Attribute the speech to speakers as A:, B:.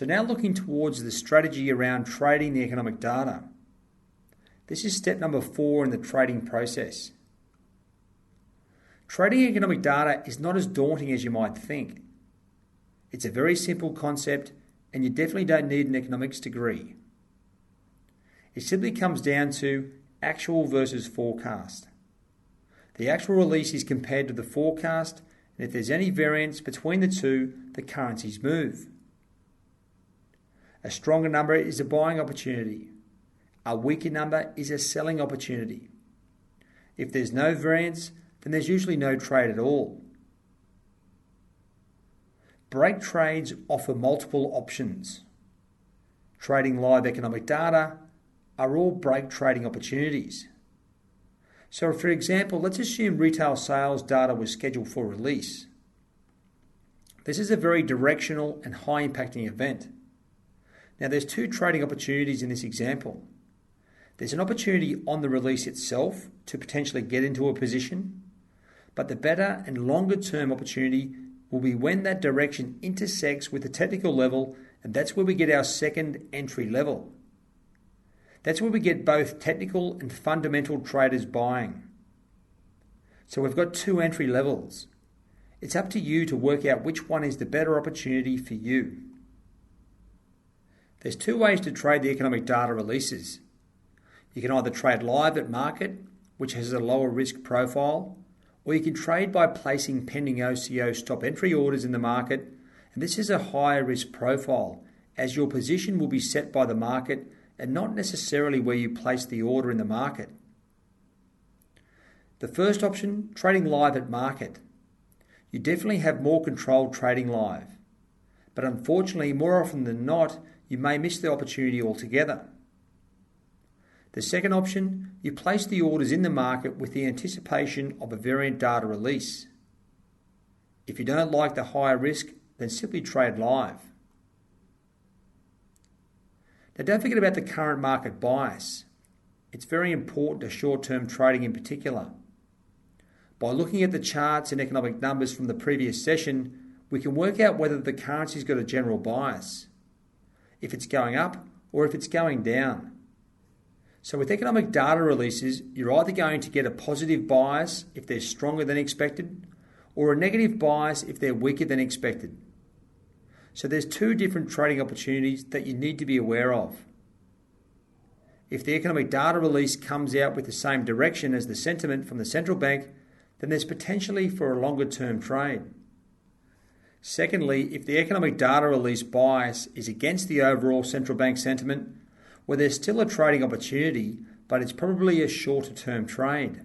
A: So now looking towards the strategy around trading the economic data. This is step number 4 in the trading process. Trading economic data is not as daunting as you might think. It's a very simple concept and you definitely don't need an economics degree. It simply comes down to actual versus forecast. The actual release is compared to the forecast, and if there's any variance between the two, the currencies move. A stronger number is a buying opportunity. A weaker number is a selling opportunity. If there's no variance, then there's usually no trade at all. Break trades offer multiple options. Trading live economic data are all break trading opportunities. So for example, let's assume retail sales data was scheduled for release. This is a very directional and high impacting event. Now there's 2 trading opportunities in this example. There's an opportunity on the release itself to potentially get into a position, but the better and longer term opportunity will be when that direction intersects with the technical level, and that's where we get our second entry level. That's where we get both technical and fundamental traders buying. So we've got 2 entry levels. It's up to you to work out which one is the better opportunity for you. There's 2 ways to trade the economic data releases. You can either trade live at market, which has a lower risk profile, or you can trade by placing pending OCO stop entry orders in the market, and this is a higher risk profile, as your position will be set by the market and not necessarily where you place the order in the market. The first option, trading live at market. You definitely have more control trading live, but unfortunately, more often than not, you may miss the opportunity altogether. The second option, you place the orders in the market with the anticipation of a variant data release. If you don't like the higher risk, then simply trade live. Now don't forget about the current market bias. It's very important to short-term trading in particular. By looking at the charts and economic numbers from the previous session, we can work out whether the currency's got a general bias, if it's going up or if it's going down. So with economic data releases, you're either going to get a positive bias if they're stronger than expected, or a negative bias if they're weaker than expected. So there's 2 different trading opportunities that you need to be aware of. If the economic data release comes out with the same direction as the sentiment from the central bank, then there's potentially for a longer term trade. Secondly, if the economic data release bias is against the overall central bank sentiment, well, there's still a trading opportunity, but it's probably a shorter term trade.